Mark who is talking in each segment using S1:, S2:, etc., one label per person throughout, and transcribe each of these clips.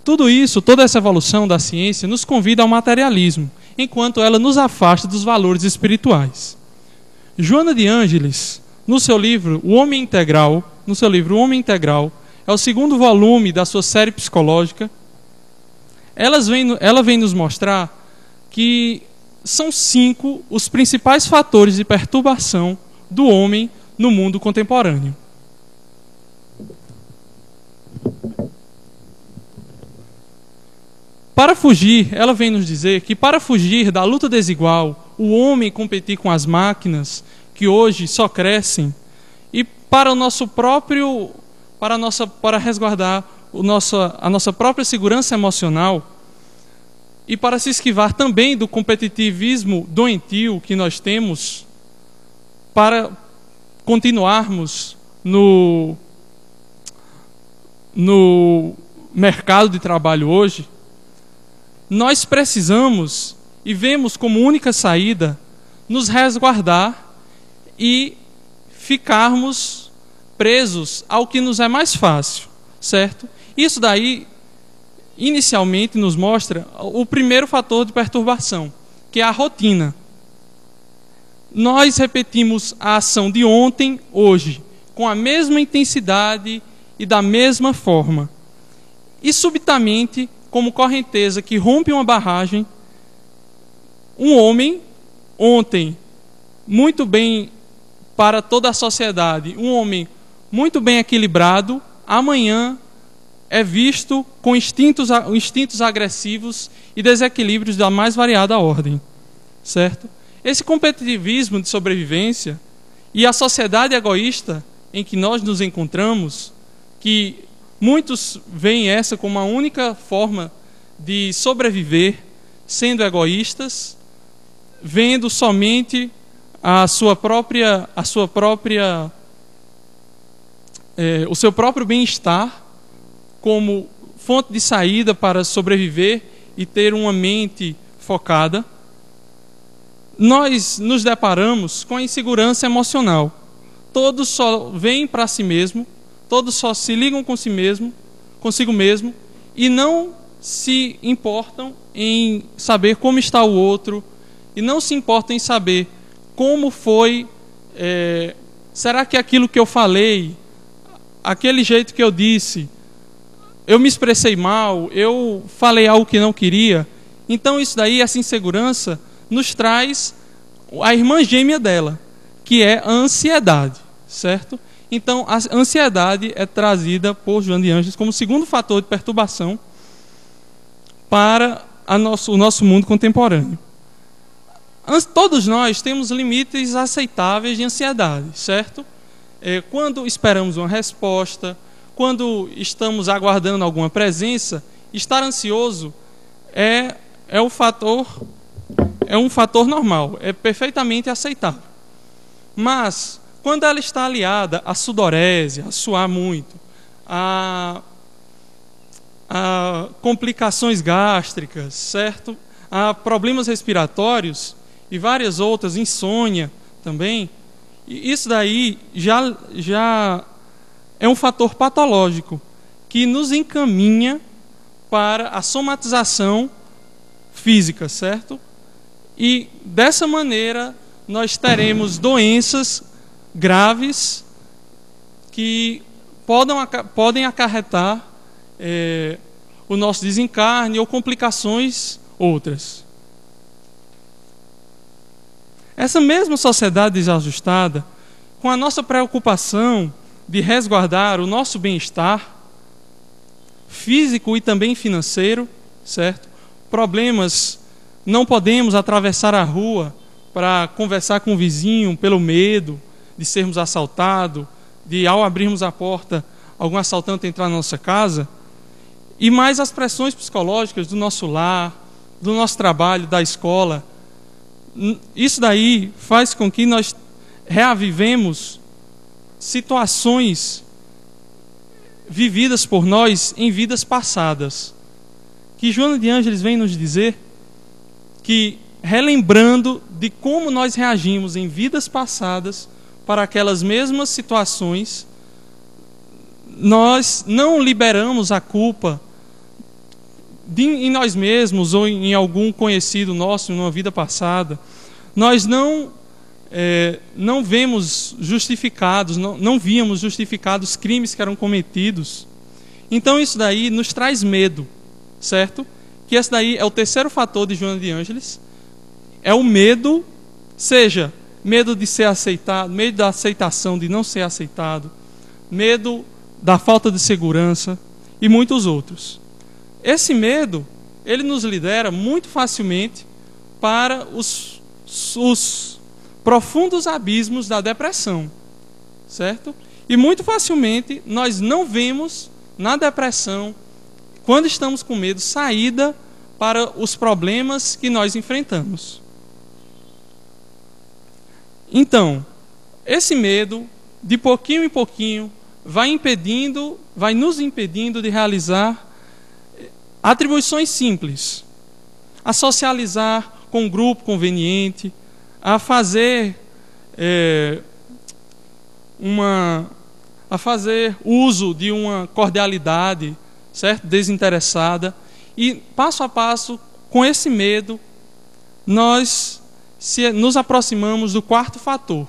S1: Tudo isso, toda essa evolução da ciência nos convida ao materialismo, enquanto ela nos afasta dos valores espirituais. Joana de Ângeles, no seu livro O Homem Integral, é o segundo volume da sua série psicológica, ela vem nos mostrar que são 5 os principais fatores de perturbação do homem no mundo contemporâneo. Ela vem nos dizer que para fugir da luta desigual, o homem competir com as máquinas que hoje só crescem, e para resguardar a nossa própria segurança emocional, e para se esquivar também do competitivismo doentio que nós temos, para continuarmos no mercado de trabalho hoje, nós precisamos e vemos como única saída nos resguardar e ficarmos presos ao que nos é mais fácil, certo? Isso daí, inicialmente, nos mostra o primeiro fator de perturbação, que é a rotina. Nós repetimos a ação de ontem, hoje, com a mesma intensidade e da mesma forma. E subitamente, como correnteza que rompe uma barragem, um homem, ontem, muito bem para toda a sociedade, um homem muito bem equilibrado, amanhã é visto com instintos agressivos e desequilíbrios da mais variada ordem, certo? Esse competitivismo de sobrevivência e a sociedade egoísta em que nós nos encontramos, que muitos veem essa como a única forma de sobreviver, sendo egoístas, vendo somente o seu próprio bem-estar como fonte de saída para sobreviver e ter uma mente focada. Nós nos deparamos com a insegurança emocional. Todos só veem para si mesmo, todos só se ligam consigo mesmo, e não se importam em saber como está o outro, e não se importam em saber como foi, será que aquilo que eu falei, aquele jeito que eu disse, eu me expressei mal, eu falei algo que não queria. Então isso daí, essa insegurança, nos traz a irmã gêmea dela, que é a ansiedade, certo? Então a ansiedade é trazida por Joana de Ângeles como segundo fator de perturbação para o nosso mundo contemporâneo. Todos nós temos limites aceitáveis de ansiedade, certo? Quando esperamos uma resposta, quando estamos aguardando alguma presença, estar ansioso é um fator normal, é perfeitamente aceitável. Mas quando ela está aliada à sudorese, a suar muito, a complicações gástricas, certo? A problemas respiratórios e várias outras, insônia também, isso daí já é um fator patológico que nos encaminha para a somatização física, certo? E dessa maneira nós teremos doenças graves que podem acarretar o nosso desencarne ou complicações outras. Essa mesma sociedade desajustada, com a nossa preocupação de resguardar o nosso bem-estar físico e também financeiro, certo? Problemas, não podemos atravessar a rua para conversar com o vizinho pelo medo de sermos assaltados, de ao abrirmos a porta, algum assaltante entrar na nossa casa, e mais as pressões psicológicas do nosso lar, do nosso trabalho, da escola. Isso daí faz com que nós reavivemos situações vividas por nós em vidas passadas, que Joana de Ângeles vem nos dizer que, relembrando de como nós reagimos em vidas passadas para aquelas mesmas situações, nós não liberamos a culpa em nós mesmos ou em algum conhecido nosso, numa vida passada, nós não vemos justificados, não víamos justificados crimes que eram cometidos. Então isso daí nos traz medo, certo? Que esse daí é o terceiro fator de Joana de Ângeles, é o medo, seja medo de ser aceitado, medo da aceitação de não ser aceitado, medo da falta de segurança e muitos outros. Esse medo, ele nos lidera muito facilmente para os profundos abismos da depressão, certo? E muito facilmente nós não vemos na depressão, quando estamos com medo, saída para os problemas que nós enfrentamos. Então, esse medo, de pouquinho em pouquinho, vai nos impedindo de realizar atribuições simples, a socializar com um grupo conveniente, a fazer uso de uma cordialidade, certo? Desinteressada. E passo a passo, com esse medo, nós nos aproximamos do quarto fator,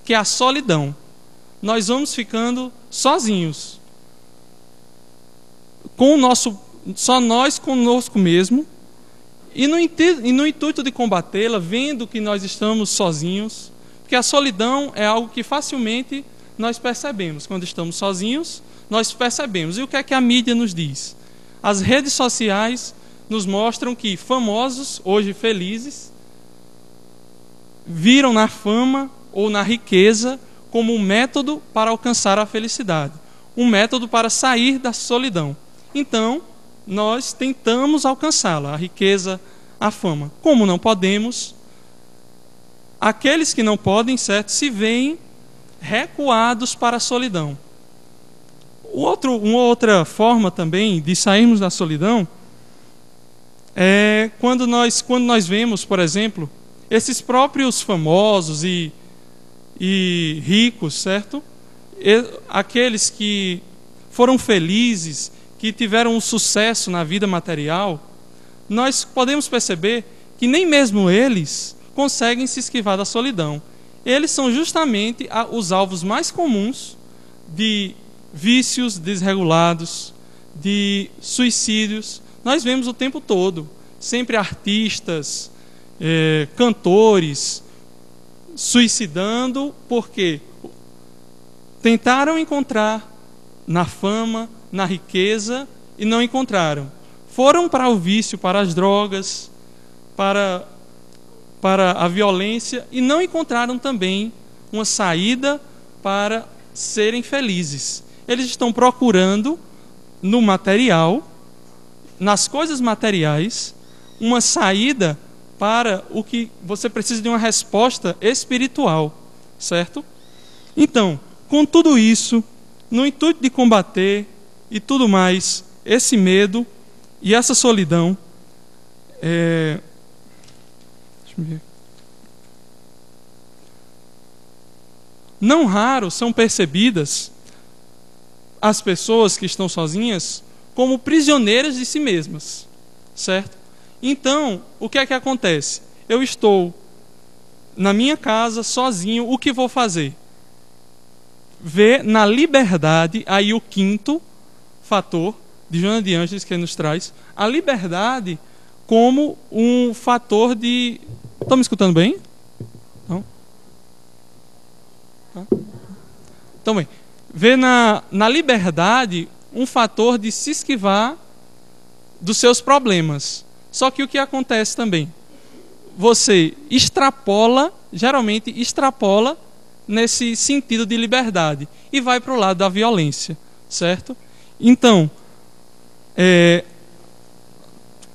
S1: que é a solidão. Nós vamos ficando sozinhos, só nós conosco mesmo, e no intuito de combatê-la, vendo que nós estamos sozinhos, porque a solidão é algo que facilmente nós percebemos. Quando estamos sozinhos, nós percebemos. E o que é que a mídia nos diz? As redes sociais nos mostram que famosos, hoje felizes, viram na fama ou na riqueza como um método para alcançar a felicidade, um método para sair da solidão. Então, nós tentamos alcançá-la, a riqueza, a fama. Como não podemos, aqueles que não podem, certo, se veem recuados para a solidão. Uma outra forma também de sairmos da solidão é quando nós vemos, por exemplo, esses próprios famosos e ricos, certo? Aqueles que foram felizes, que tiveram um sucesso na vida material, nós podemos perceber que nem mesmo eles conseguem se esquivar da solidão. Eles são justamente os alvos mais comuns de vícios desregulados, de suicídios. Nós vemos o tempo todo, sempre artistas, cantores suicidando porque tentaram encontrar na fama, na riqueza e não encontraram. Foram para o vício, para as drogas, para a violência e não encontraram também uma saída para serem felizes. Eles estão procurando no material, nas coisas materiais, uma saída para o que você precisa de uma resposta espiritual, certo? Então, com tudo isso, no intuito de combater e tudo mais, esse medo e essa solidão, deixa eu ver. Não raro são percebidas as pessoas que estão sozinhas como prisioneiras de si mesmas, certo? Então, o que é que acontece? Eu estou na minha casa, sozinho, o que vou fazer? Ver na liberdade, aí o quinto fator de Joana de Ângeles que nos traz, a liberdade como um fator de... Estão me escutando bem? Não? Tá? Então, bem, ver na liberdade um fator de se esquivar dos seus problemas. Só que o que acontece também? Você geralmente extrapola nesse sentido de liberdade e vai para o lado da violência, certo? Então,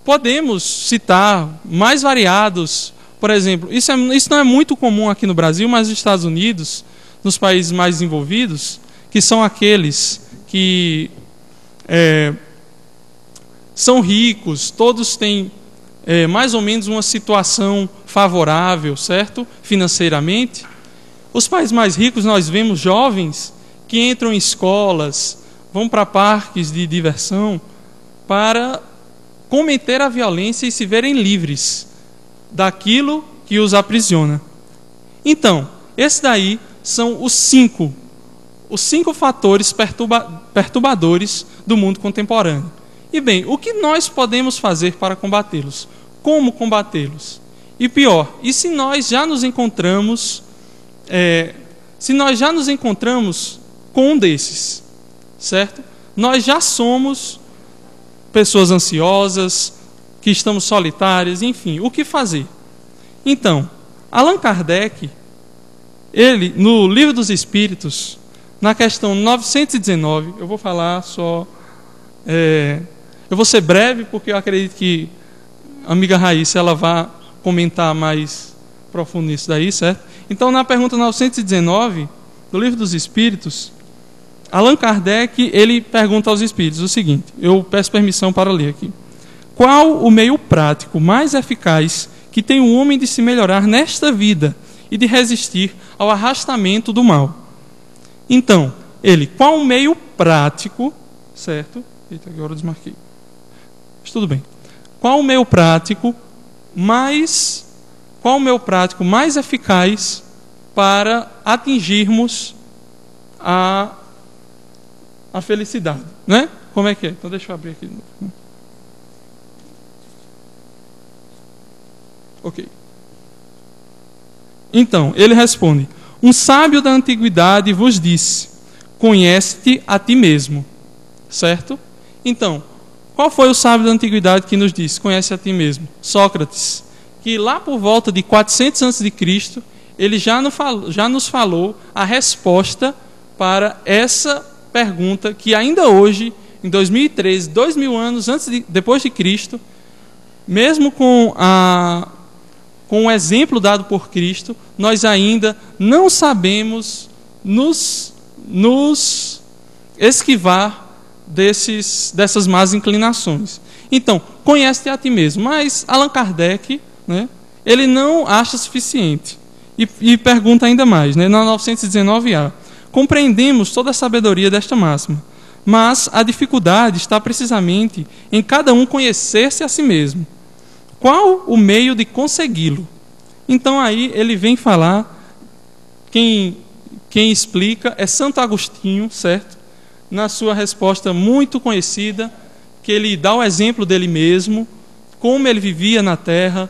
S1: podemos citar mais variados, por exemplo, isso não é muito comum aqui no Brasil, mas nos Estados Unidos, nos países mais desenvolvidos, que são aqueles que são ricos, todos têm mais ou menos uma situação favorável, certo? Financeiramente. Os países mais ricos, nós vemos jovens que entram em escolas, vão para parques de diversão para cometer a violência e se verem livres daquilo que os aprisiona. Então, esses daí são os cinco fatores perturbadores do mundo contemporâneo. E bem, o que nós podemos fazer para combatê-los? Como combatê-los? E pior, e se nós já nos encontramos, com um desses, certo? Nós já somos pessoas ansiosas, que estamos solitárias, enfim, o que fazer? Então, Allan Kardec, ele, no Livro dos Espíritos, na questão 919, eu vou falar só... eu vou ser breve, porque eu acredito que a amiga Raíssa, ela vai comentar mais profundo nisso daí, certo? Então, na pergunta 919, do Livro dos Espíritos, Allan Kardec, ele pergunta aos Espíritos o seguinte, eu peço permissão para ler aqui. Qual o meio prático mais eficaz que tem o homem de se melhorar nesta vida e de resistir ao arrastamento do mal? Então, qual o meio prático, certo? Eita, agora eu desmarquei. Mas tudo bem. Qual o meio prático mais eficaz para atingirmos a felicidade, né? Como é que é? Então deixa eu abrir aqui de novo. Ok. Então, ele responde: um sábio da antiguidade vos disse: conhece-te a ti mesmo. Certo? Então, qual foi o sábio da antiguidade que nos disse: conhece a ti mesmo? Sócrates, que lá por volta de 400 a.C., ele já nos falou a resposta para essa pergunta que ainda hoje, em 2013, 2000 anos depois de Cristo, mesmo com o exemplo dado por Cristo, nós ainda não sabemos nos esquivar dessas más inclinações. Então, conhece-te a ti mesmo. Mas Allan Kardec, né, ele não acha suficiente. E pergunta ainda mais, né, na 919A. Compreendemos toda a sabedoria desta máxima, mas a dificuldade está precisamente em cada um conhecer-se a si mesmo. Qual o meio de consegui-lo? Então aí ele vem falar, quem explica é Santo Agostinho, certo? Na sua resposta muito conhecida, que ele dá o exemplo dele mesmo, como ele vivia na terra,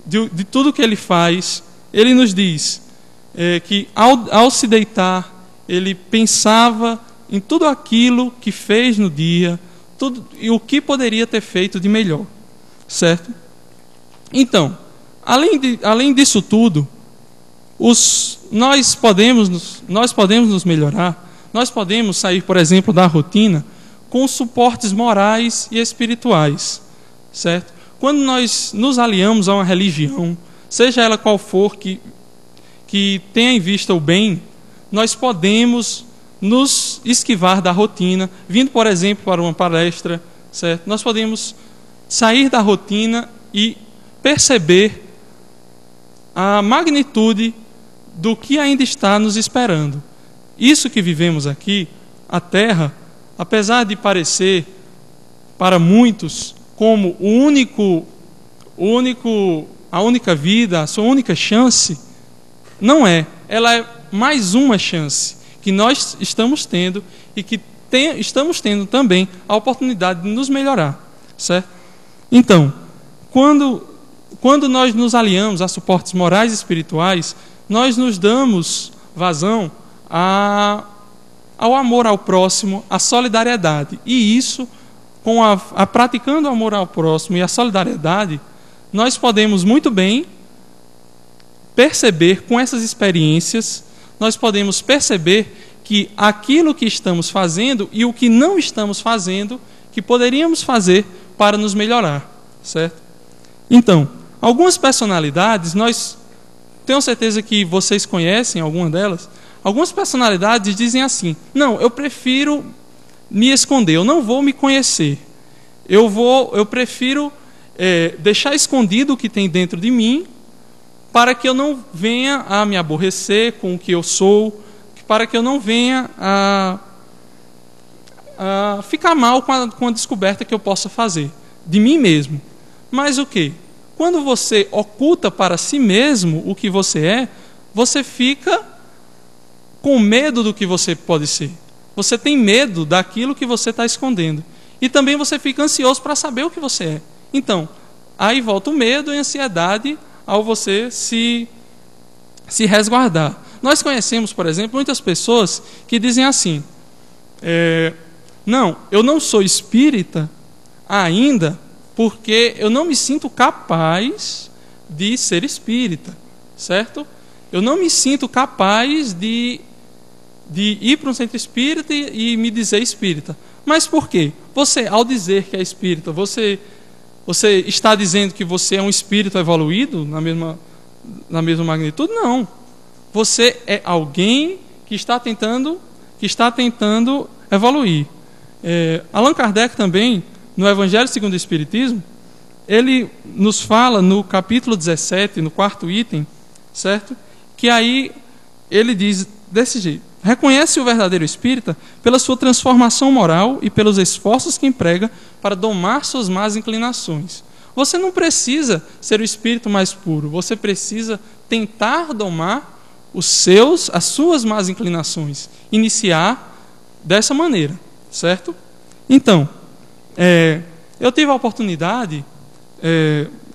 S1: de tudo que ele faz. Ele nos diz que ao se deitar, ele pensava em tudo aquilo que fez no dia, e o que poderia ter feito de melhor, certo? Então, além disso tudo, nós podemos nos melhorar, nós podemos sair, por exemplo, da rotina com suportes morais e espirituais, certo? Quando nós nos aliamos a uma religião, seja ela qual for, que tenha em vista o bem, nós podemos nos esquivar da rotina, vindo, por exemplo, para uma palestra, certo? Nós podemos sair da rotina e perceber a magnitude do que ainda está nos esperando. Isso que vivemos aqui, a Terra, apesar de parecer para muitos como a única vida, a sua única chance, não é. Ela é mais uma chance que nós estamos tendo e que estamos tendo também a oportunidade de nos melhorar, certo? Então, quando nós nos aliamos a suportes morais e espirituais, nós nos damos vazão ao amor ao próximo, à solidariedade. E isso, praticando o amor ao próximo e a solidariedade, nós podemos muito bem perceber com essas experiências, nós podemos perceber que aquilo que estamos fazendo e o que não estamos fazendo, que poderíamos fazer para nos melhorar, certo? Então, algumas personalidades, tenho certeza que vocês conhecem alguma delas. Algumas personalidades dizem assim: não, eu prefiro me esconder, eu não vou me conhecer. Eu prefiro deixar escondido o que tem dentro de mim, para que eu não venha a me aborrecer com o que eu sou, para que eu não venha a ficar mal com a descoberta que eu possa fazer, de mim mesmo. Mas o quê? Quando você oculta para si mesmo o que você é, você fica com medo do que você pode ser. Você tem medo daquilo que você está escondendo. E também você fica ansioso para saber o que você é. Então, aí volta o medo e a ansiedade ao você se resguardar. Nós conhecemos, por exemplo, muitas pessoas que dizem assim: não, eu não sou espírita ainda porque eu não me sinto capaz de ser espírita, certo? Eu não me sinto capaz de ir para um centro espírita e me dizer espírita. Mas por quê? Você, ao dizer que é espírita, você está dizendo que você é um espírito evoluído na mesma magnitude? Não. Você é alguém que está tentando evoluir. Allan Kardec também, no Evangelho segundo o Espiritismo, ele nos fala no capítulo 17, no 4º item, certo? Que aí ele diz desse jeito: reconhece o verdadeiro espírita pela sua transformação moral e pelos esforços que emprega para domar suas más inclinações. Você não precisa ser o espírito mais puro, você precisa tentar domar as suas más inclinações, iniciar dessa maneira, certo? Então, eu tive a oportunidade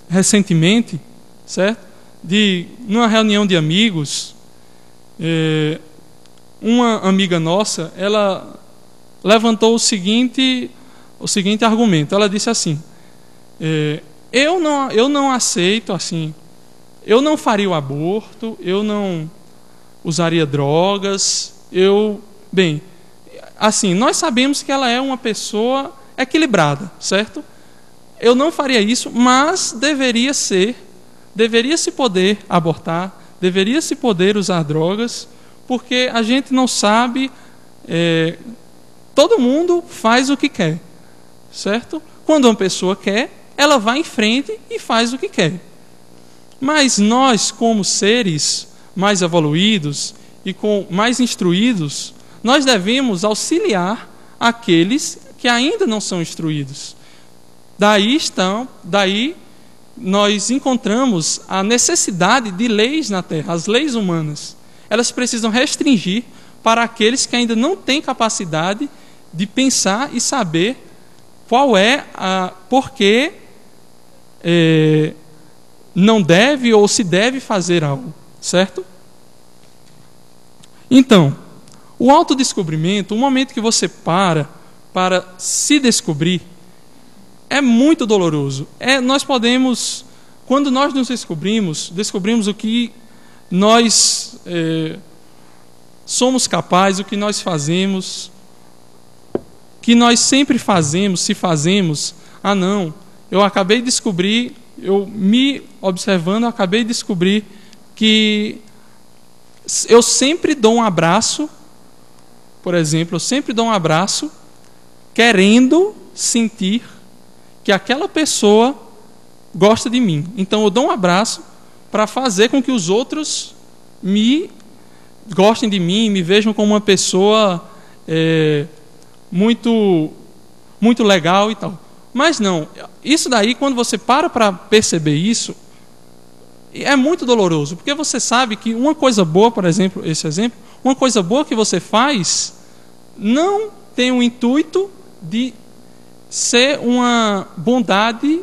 S1: recentemente, certo, de, numa reunião de amigos, uma amiga nossa, ela levantou o seguinte argumento. Ela disse assim: eu não aceito, assim, eu não faria o aborto, eu não usaria drogas, bem, assim, nós sabemos que ela é uma pessoa equilibrada, certo? Eu não faria isso, mas deveria se poder abortar, deveria se poder usar drogas, porque a gente não sabe, todo mundo faz o que quer, certo? Quando uma pessoa quer, ela vai em frente e faz o que quer. Mas nós, como seres mais evoluídos e mais instruídos, nós devemos auxiliar aqueles que ainda não são instruídos. Daí nós encontramos a necessidade de leis na Terra, as leis humanas. Elas precisam restringir para aqueles que ainda não têm capacidade de pensar e saber qual é por que não deve ou se deve fazer algo, certo? Então, o autodescobrimento, o momento que você para se descobrir, é muito doloroso. Nós podemos, quando nós nos descobrimos o que nós somos capazes, o que nós fazemos, que nós sempre fazemos, se fazemos, não, eu acabei de descobrir, eu me observando, eu acabei de descobrir que eu sempre dou um abraço, por exemplo, eu sempre dou um abraço querendo sentir que aquela pessoa gosta de mim. Então eu dou um abraço para fazer com que os outros me gostem de mim, me vejam como uma pessoa muito, muito legal e tal. Mas não, isso daí, quando você para perceber isso, é muito doloroso, porque você sabe que uma coisa boa, por exemplo, uma coisa boa que você faz não tem o intuito de ser uma bondade,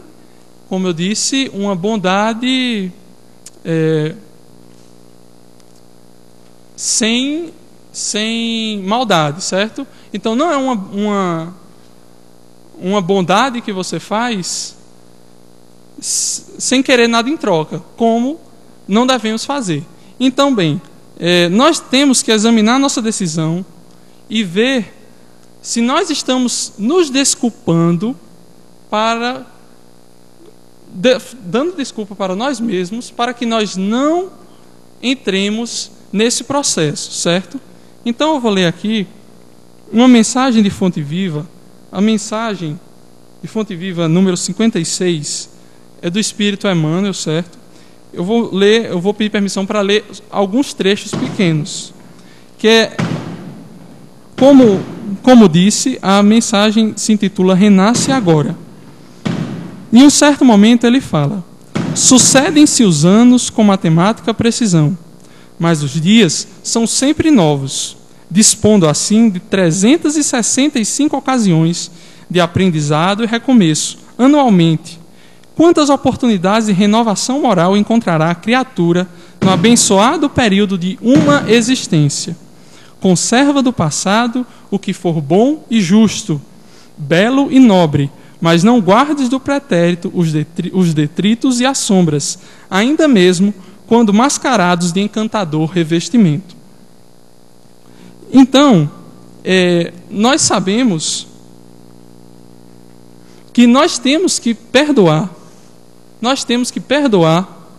S1: como eu disse, uma bondade sem maldade, certo? Então não é uma bondade que você faz sem querer nada em troca, como não devemos fazer. Então, bem, nós temos que examinar nossa decisão e ver se nós estamos nos desculpando dando desculpa para nós mesmos, para que nós não entremos nesse processo, certo? Então eu vou ler aqui uma mensagem de Fonte Viva. A mensagem de Fonte Viva número 56 é do Espírito Emmanuel, certo? Eu vou pedir permissão para ler alguns trechos pequenos, que é, como disse, a mensagem se intitula Renasce Agora. Em um certo momento ele fala: sucedem-se os anos com matemática precisão, mas os dias são sempre novos, dispondo assim de 365 ocasiões de aprendizado e recomeço, anualmente. Quantas oportunidades de renovação moral encontrará a criatura no abençoado período de uma existência? Conserva do passado o que for bom e justo, belo e nobre, mas não guardes do pretérito os detritos e as sombras, ainda mesmo quando mascarados de encantador revestimento. Então, nós sabemos que nós temos que perdoar. Nós temos que perdoar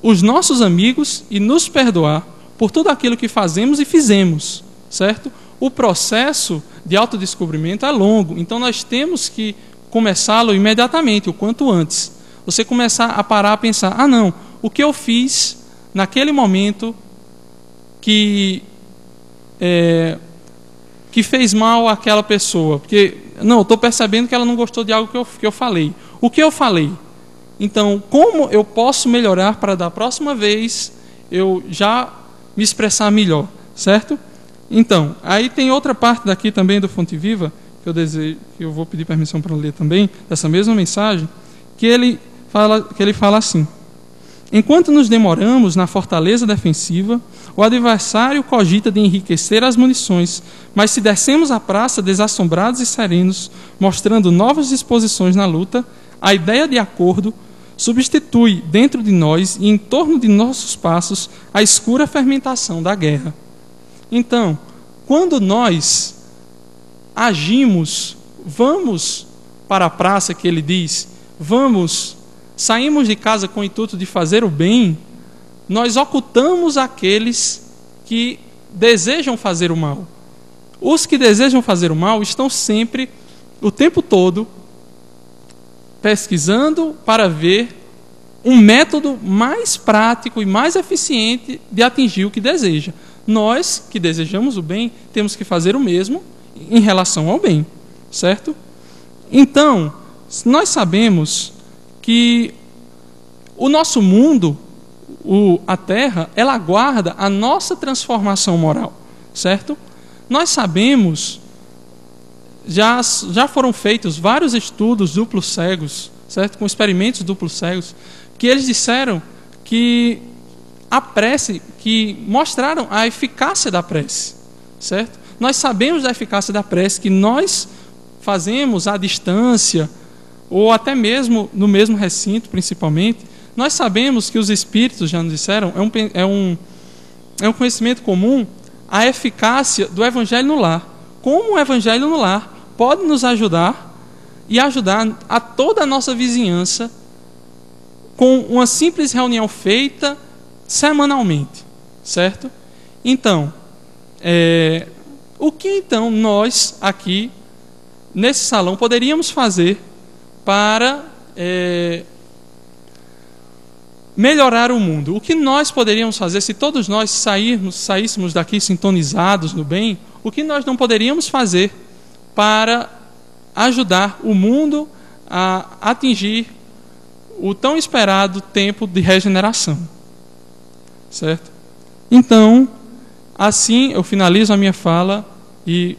S1: os nossos amigos e nos perdoar por tudo aquilo que fazemos e fizemos, certo? O processo de autodescobrimento é longo, então nós temos que começá-lo imediatamente, o quanto antes. Você começar a parar a pensar: não, o que eu fiz naquele momento que fez mal àquela pessoa? Porque, não, eu estou percebendo que ela não gostou de algo que eu falei. O que eu falei? Então, como eu posso melhorar para da próxima vez eu já me expressar melhor, certo? Então, aí tem outra parte daqui também do Fonte Viva, que eu vou pedir permissão para ler também, dessa mesma mensagem, que ele fala assim: enquanto nos demoramos na fortaleza defensiva, o adversário cogita de enriquecer as munições, mas se descemos a praça desassombrados e serenos, mostrando novas disposições na luta, a ideia de acordo substitui dentro de nós e em torno de nossos passos a escura fermentação da guerra. Então, quando nós agimos, vamos para a praça, que ele diz, saímos de casa com o intuito de fazer o bem, nós ocultamos aqueles que desejam fazer o mal. Os que desejam fazer o mal estão sempre, o tempo todo, pesquisando para ver um método mais prático e mais eficiente de atingir o que deseja. Nós, que desejamos o bem, temos que fazer o mesmo em relação ao bem, certo? Então, nós sabemos que o nosso mundo, a Terra, ela aguarda a nossa transformação moral, certo? Nós sabemos, já foram feitos vários estudos duplos cegos, certo? Com experimentos duplos cegos, que eles disseram que a prece, que mostraram a eficácia da prece, certo? Nós sabemos da eficácia da prece, que nós fazemos à distância, ou até mesmo no mesmo recinto, principalmente. Nós sabemos que os espíritos já nos disseram, é um conhecimento comum, a eficácia do Evangelho no lar. Como o Evangelho no lar pode nos ajudar e ajudar a toda a nossa vizinhança com uma simples reunião feita semanalmente, certo? Então, o que então nós aqui nesse salão poderíamos fazer para melhorar o mundo? O que nós poderíamos fazer se todos nós saíssemos daqui sintonizados no bem? O que nós não poderíamos fazer para ajudar o mundo a atingir o tão esperado tempo de regeneração, certo? Então, assim eu finalizo a minha fala e